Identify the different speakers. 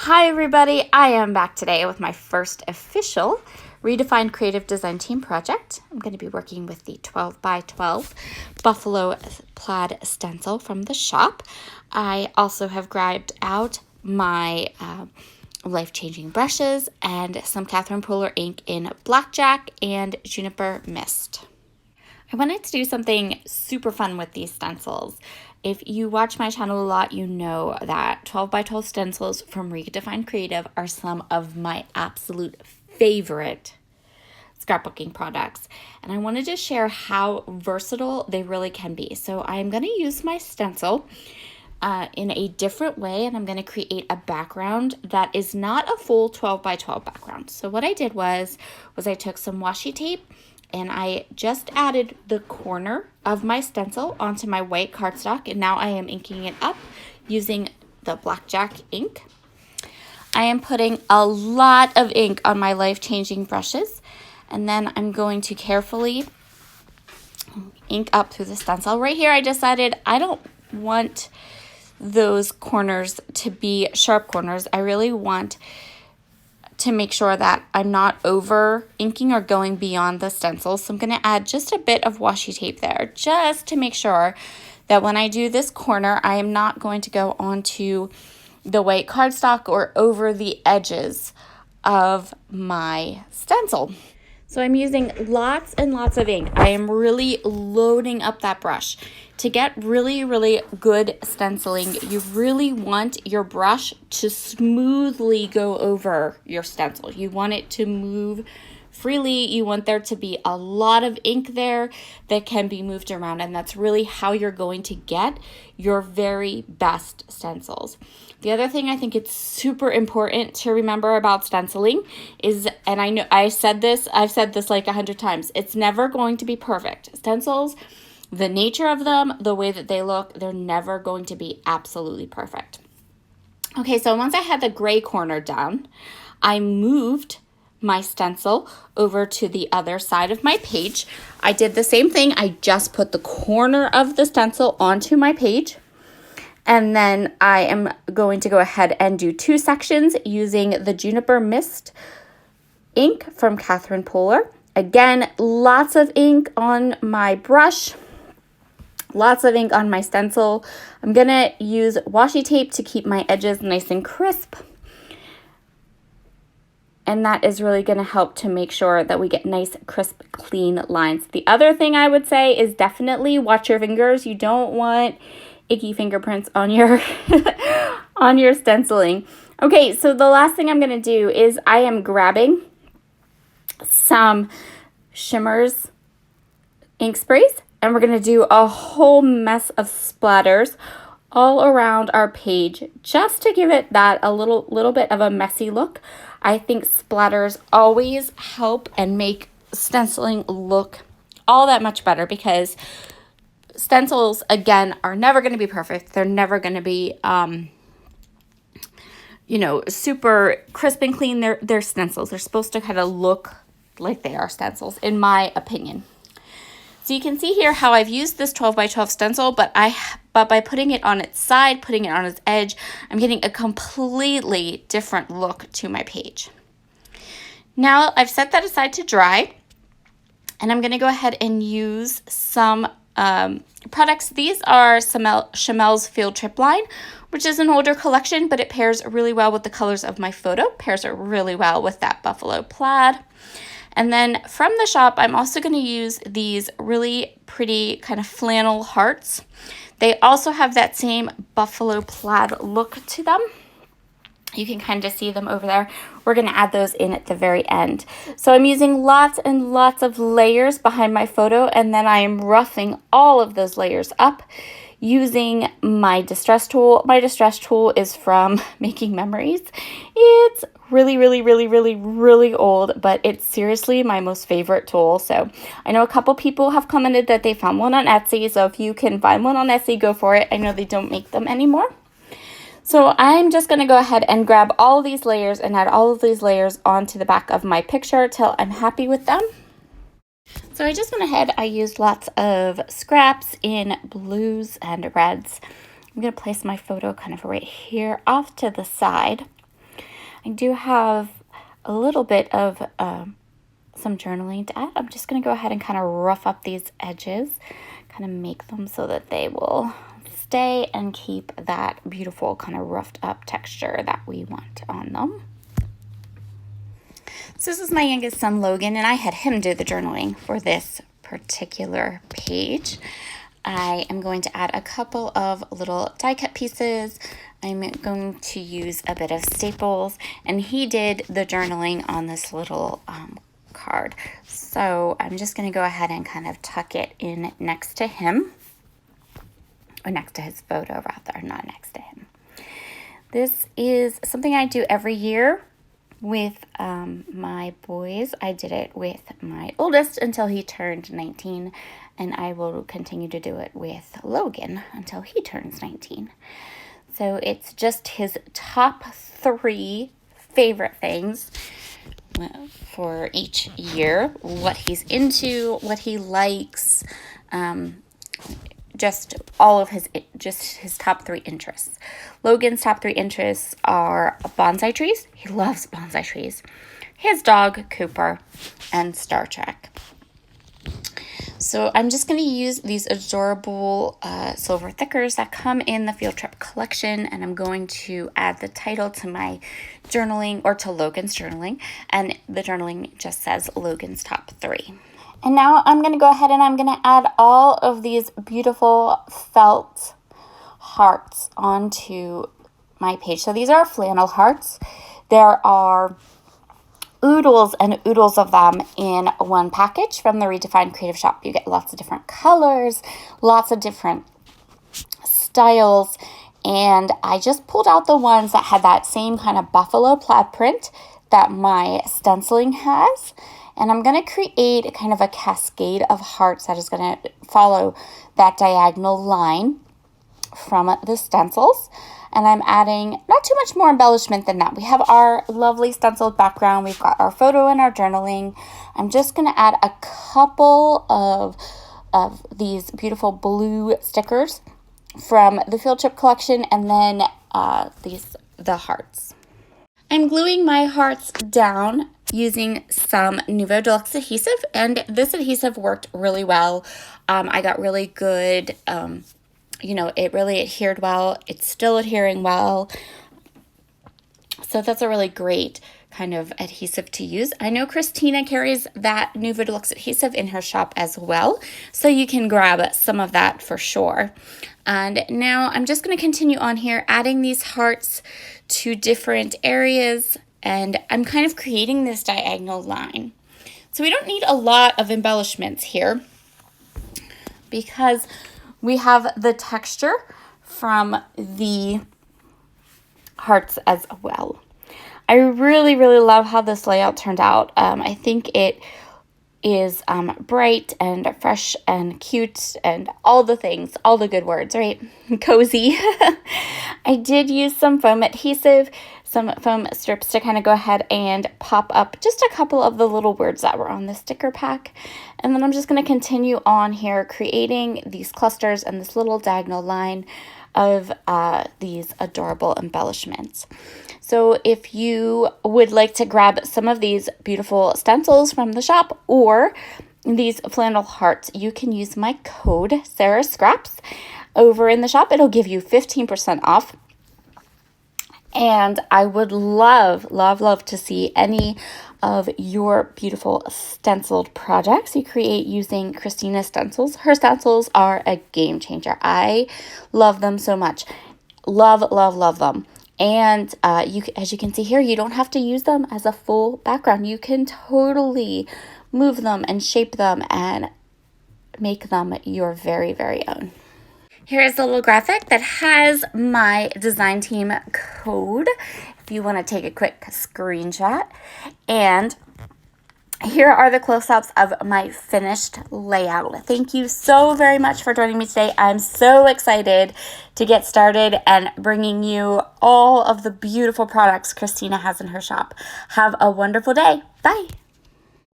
Speaker 1: Hi everybody, I am back today with my first official Redefined Creative Design Team project. I'm going to be working with the 12 by 12 buffalo plaid stencil from the shop. I also have grabbed out my life-changing brushes and some Catherine Pooler ink in Blackjack and Juniper Mist. I wanted to do something super fun with these stencils. If you watch my channel a lot, you know that 12 by 12 stencils from Redefined Kreative are some of my absolute favorite scrapbooking products. And I wanted to share how versatile they really can be. So I'm going to use my stencil in a different way, and I'm going to create a background that is not a full 12 by 12 background. So what I did was I took some washi tape and I just added the corner of my stencil onto my white cardstock, and now I am inking it up using the Blackjack ink. I am putting a lot of ink on my life-changing brushes, and then I'm going to carefully ink up through the stencil. Right here I decided I don't want those corners to be sharp corners. I really want to make sure that I'm not over inking or going beyond the stencil. So I'm going to add just a bit of washi tape there just to make sure that when I do this corner, I am not going to go onto the white cardstock or over the edges of my stencil. So I'm using lots and lots of ink. I am really loading up that brush. To get really, really good stenciling, you really want your brush to smoothly go over your stencil. You want it to move freely. You want there to be a lot of ink there that can be moved around, and that's really how you're going to get your very best stencils. The other thing I think it's super important to remember about stenciling is, and I know I've said this like 100 times, it's never going to be perfect. Stencils, the nature of them, the way that they look, they're never going to be absolutely perfect. Okay, so once I had the gray corner down, I moved my stencil over to the other side of my page. I did the same thing. I just put the corner of the stencil onto my page. And then I am going to go ahead and do two sections using the Juniper Mist ink from Catherine Pooler. Again, lots of ink on my brush. Lots of ink on my stencil. I'm going to use washi tape to keep my edges nice and crisp. And that is really going to help to make sure that we get nice, crisp, clean lines. The other thing I would say is definitely watch your fingers. You don't want icky fingerprints on your on your stenciling. Okay, so the last thing I'm going to do is I am grabbing some Shimmers ink sprays, and we're going to do a whole mess of splatters all around our page just to give it that a little bit of a messy look. I think splatters always help and make stenciling look all that much better, because stencils, again, are never going to be perfect. They're never going to be, super crisp and clean. They're stencils. They're supposed to kind of look like they are stencils, in my opinion. So you can see here how I've used this 12 by 12 stencil, but by putting it on its side, putting it on its edge, I'm getting a completely different look to my page. Now I've set that aside to dry, and I'm going to go ahead and use some products. These are Chamel's Field Trip line, which is an older collection, but it pairs really well with the colors of my photo, pairs it really well with that buffalo plaid. And then from the shop, I'm also going to use these really pretty kind of flannel hearts. They also have that same buffalo plaid look to them. You can kind of see them over there. We're going to add those in at the very end. So I'm using lots and lots of layers behind my photo, and then I am roughing all of those layers up using my distress tool. My distress tool is from Making Memories. It's really old, but it's seriously my most favorite tool. So I know a couple people have commented that they found one on Etsy. So if you can find one on Etsy, go for it. I know they don't make them anymore. So I'm just going to go ahead and grab all of these layers and add all of these layers onto the back of my picture till I'm happy with them. So I just went ahead, I used lots of scraps in blues and reds. I'm going to place my photo kind of right here off to the side. I do have a little bit of some journaling to add. I'm just going to go ahead and kind of rough up these edges, kind of make them so that they will stay and keep that beautiful kind of roughed up texture that we want on them. So this is my youngest son, Logan, and I had him do the journaling for this particular page. I am going to add a couple of little die cut pieces. I'm going to use a bit of staples, and he did the journaling on this little card. So I'm just going to go ahead and kind of tuck it in next to him, or next to his photo rather, not next to him. This is something I do every year with my boys. I did it with my oldest until he turned 19, and I will continue to do it with Logan until he turns 19. So it's just his top 3 favorite things for each year, what he's into, what he likes, just all of his top 3 interests. Logan's top 3 interests are bonsai trees. He loves bonsai trees. His dog, Cooper, and Star Trek. So I'm just going to use these adorable silver thickers that come in the Field Trip collection, and I'm going to add the title to my journaling, or to Logan's journaling, and the journaling just says Logan's top 3. And now I'm going to go ahead and I'm going to add all of these beautiful felt hearts onto my page. So these are flannel hearts. There are oodles and oodles of them in one package from the Redefined Creative shop. You get lots of different colors, lots of different styles, and I just pulled out the ones that had that same kind of buffalo plaid print that my stenciling has. And I'm going to create kind of a cascade of hearts that is going to follow that diagonal line from the stencils. And I'm adding not too much more embellishment than that. We have our lovely stenciled background. We've got our photo and our journaling. I'm just going to add a couple of these beautiful blue stickers from the Field Trip collection, and then the hearts. I'm gluing my hearts down using some Nuvo Deluxe adhesive, and this adhesive worked really well. I got really good, it really adhered well. It's still adhering well. So that's a really great kind of adhesive to use. I know Christina carries that Nuvo Deluxe adhesive in her shop as well, so you can grab some of that for sure. And now I'm just going to continue on here, adding these hearts to different areas, and I'm kind of creating this diagonal line. So we don't need a lot of embellishments here because we have the texture from the hearts as well. I really, really love how this layout turned out. I think it is bright and fresh and cute and all the things, all the good words, right? Cozy. I did use some foam adhesive, some foam strips to kind of go ahead and pop up just a couple of the little words that were on the sticker pack. And then I'm just going to continue on here creating these clusters and this little diagonal line of these adorable embellishments. So if you would like to grab some of these beautiful stencils from the shop or these flannel hearts, you can use my code Sarah Scraps over in the shop. It'll give you 15% off. And I would love, love, love to see any of your beautiful stenciled projects you create using Christina's stencils. Her stencils are a game changer. I love them so much. Love, love, love them. And as you can see here, you don't have to use them as a full background. You can totally move them and shape them and make them your very, very own. Here's a little graphic that has my design team code if you want to take a quick screenshot. And here are the close-ups of my finished layout. Thank you so very much for joining me today. I'm so excited to get started and bringing you all of the beautiful products Christina has in her shop. Have a wonderful day. Bye.